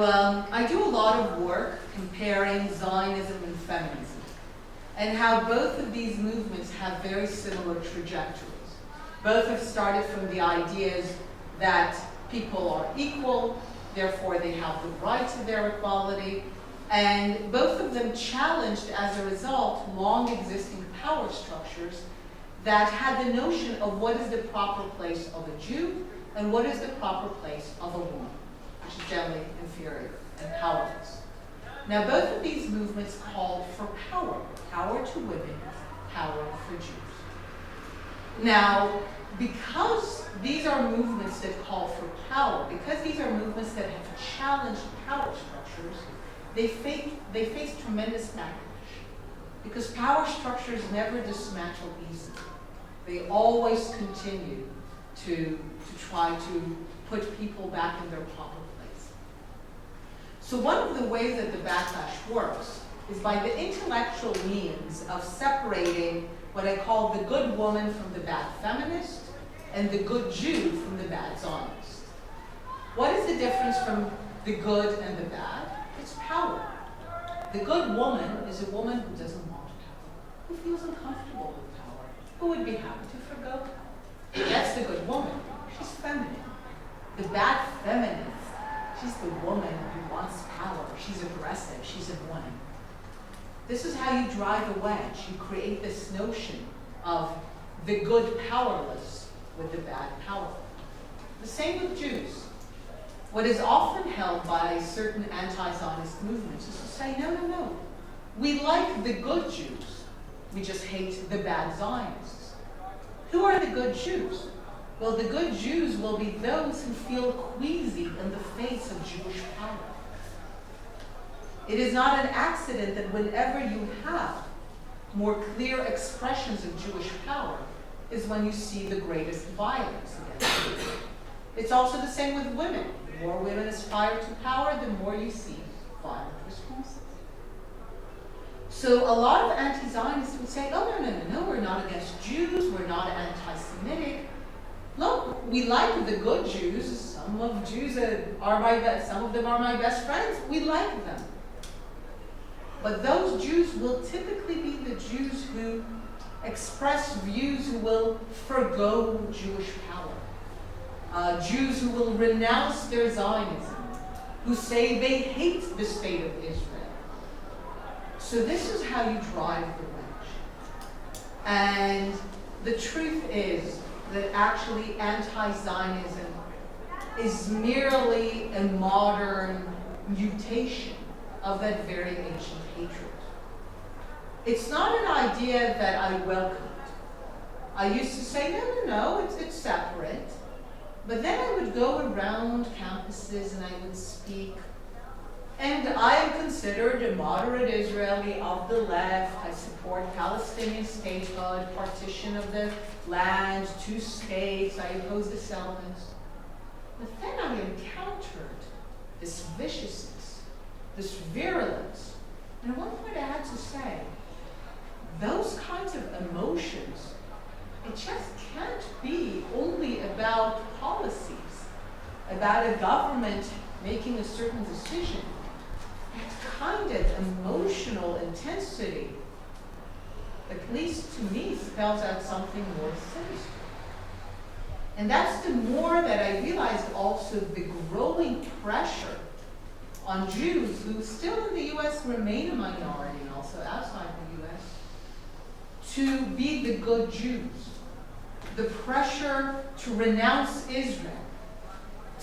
I do a lot of work comparing Zionism and feminism, and how both of these movements have very similar trajectories. Both have started from the ideas that people are equal, therefore they have the right to their equality, and both of them challenged, as a result, long existing power structures that had the notion of what is the proper place of a Jew and what is the proper place of a woman, which is generally inferior and powerless. Now, both of these movements called for power, power to women, power for Jews. Now, because these are movements that call for power, because these are movements that have challenged power structures, they face tremendous backlash, because power structures never dismantle easily. They always continue to try to put people back in their proper place. So one of the ways that the backlash works is by the intellectual means of separating what I call the good woman from the bad feminist and the good Jew from the bad Zionist. What is the difference from the good and the bad? It's power. The good woman is a woman who doesn't want power, who feels uncomfortable with power, who would be happy to forgo power. That's the good woman. She's feminine. The bad feminist, she's the woman who wants power. She's aggressive. She's annoying. This is how you drive a wedge. You create this notion of the good powerless with the bad powerful. The same with Jews. What is often held by certain anti-Zionist movements is to say, no. We like the good Jews. We just hate the bad Zionists. Who are the good Jews? Well, the good Jews will be those who feel queasy in the face of Jewish power. It is not an accident that whenever you have more clear expressions of Jewish power is when you see the greatest violence against Jews. It's also the same with women. The more women aspire to power, the more you see violent responses. So a lot of anti-Zionists would say, oh, no, we're not against Jews, we're not anti-Semitic. Look, we like the good Jews. Some of them are my best friends. We like them. But those Jews will typically be the Jews who express views who will forgo Jewish power. Jews who will renounce their Zionism, who say they hate the state of Israel. So this is how you drive the wedge. And the truth is that actually anti-Zionism is merely a modern mutation of that very ancient hatred. It's not an idea that I welcomed. I used to say, no, it's separate. But then I would go around campuses and I would speak. And I am considered a moderate Israeli of the left. I support Palestinian statehood, partition of the land, 2 states. I oppose the settlements. But then I encountered this viciousness, this virulence. And at one point I had to say, those kinds of emotions, it just can't be only about policies, about a government making a certain decision. That kind of emotional intensity, at least to me, spells out something more sinister. And that's the more that I realized also the growing pressure on Jews who still in the U.S. remain a minority and also outside the U.S. to be the good Jews. The pressure to renounce Israel,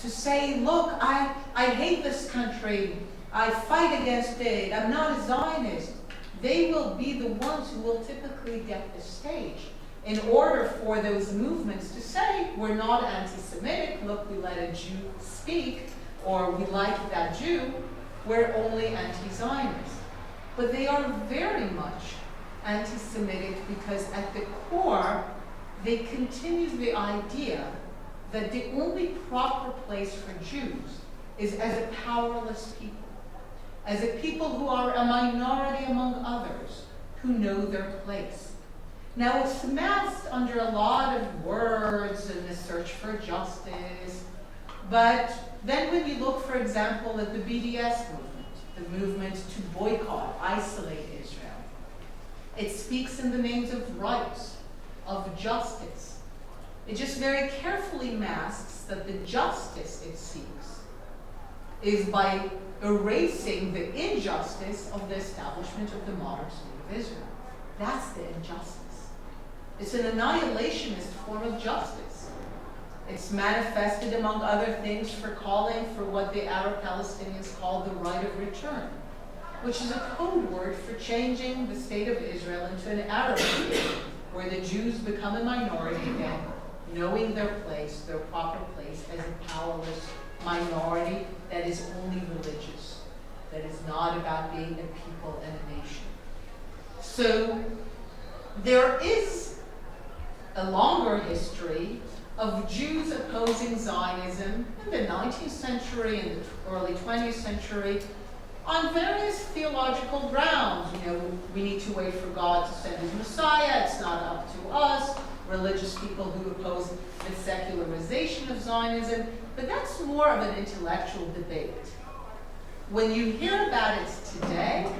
to say, look, I hate this country, I fight against it, I'm not a Zionist. They will be the ones who will typically get the stage in order for those movements to say, we're not anti-Semitic, look, we let a Jew speak, or we like that Jew, we're only anti-Zionist. But they are very much anti-Semitic because at the core, they continue the idea that the only proper place for Jews is as a powerless people, as a people who are a minority among others, who know their place. Now, it's masked under a lot of words and the search for justice, But then when you look, for example, at the BDS movement, the movement to boycott, isolate Israel, it speaks in the names of rights, of justice. It just very carefully masks that the justice it seeks is by erasing the injustice of the establishment of the modern state of Israel. That's the injustice. It's an annihilationist form of justice. It's manifested, among other things, for calling for what the Arab Palestinians call the right of return, which is a code word for changing the state of Israel into an Arab state, where the Jews become a minority again, knowing their place, their proper place, as a powerless minority that is only religious, that is not about being a people and a nation. So there is a longer history of Jews opposing Zionism in the 19th century and the early 20th century on various theological grounds. You know, we need to wait for God to send his Messiah, it's not up to us. Religious people who oppose the secularization of Zionism, but that's more of an intellectual debate. When you hear about it today,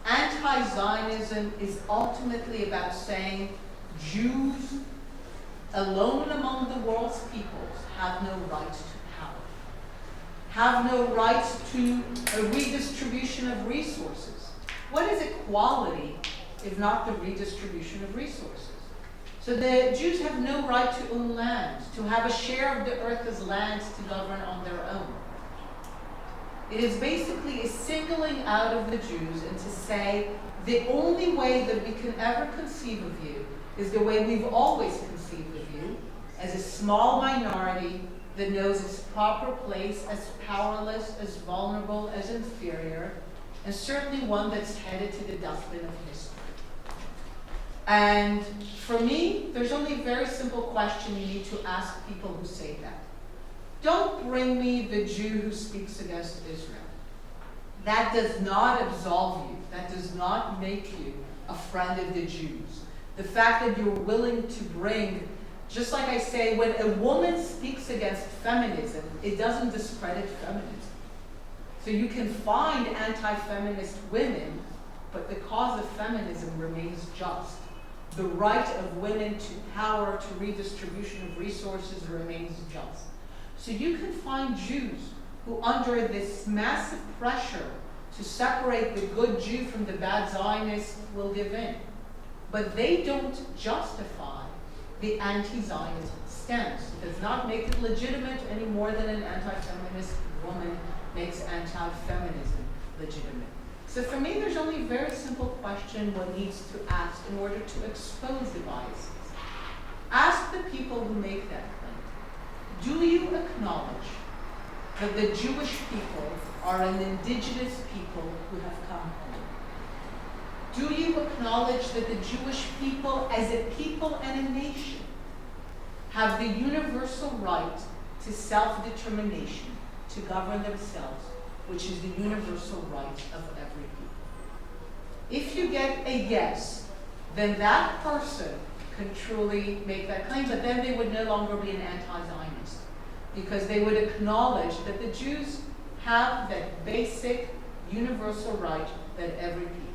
anti-Zionism is ultimately about saying Jews alone among the world's peoples have no right to power, have no right to a redistribution of resources. What is equality if not the redistribution of resources? So the Jews have no right to own land, to have a share of the earth as land to govern on their own. It is basically a singling out of the Jews and to say the only way that we can ever conceive of you is the way we've always conceived of you, as a small minority that knows its proper place as powerless, as vulnerable, as inferior, and certainly one that's headed to the dustbin of history. And for me, there's only a very simple question you need to ask people who say that. Don't bring me the Jew who speaks against Israel. That does not absolve you. That does not make you a friend of the Jews. The fact that you're willing to bring, just like I say, when a woman speaks against feminism, it doesn't discredit feminism. So you can find anti-feminist women, but the cause of feminism remains just. The right of women to power, to redistribution of resources remains just. So you can find Jews who, under this massive pressure to separate the good Jew from the bad Zionist, will give in. But they don't justify the anti-Zionist stance. It does not make it legitimate any more than an anti-feminist woman makes anti-feminism legitimate. So for me, there's only a very simple question one needs to ask in order to expose the biases. Ask the people who make that claim, do you acknowledge that the Jewish people are an indigenous people who have come home? Do you acknowledge that the Jewish people as a people and a nation have the universal right to self-determination, to govern themselves, which is the universal right of every people? If you get a yes, then that person can truly make that claim, but then they would no longer be an anti-Zionist, because they would acknowledge that the Jews have that basic universal right that every people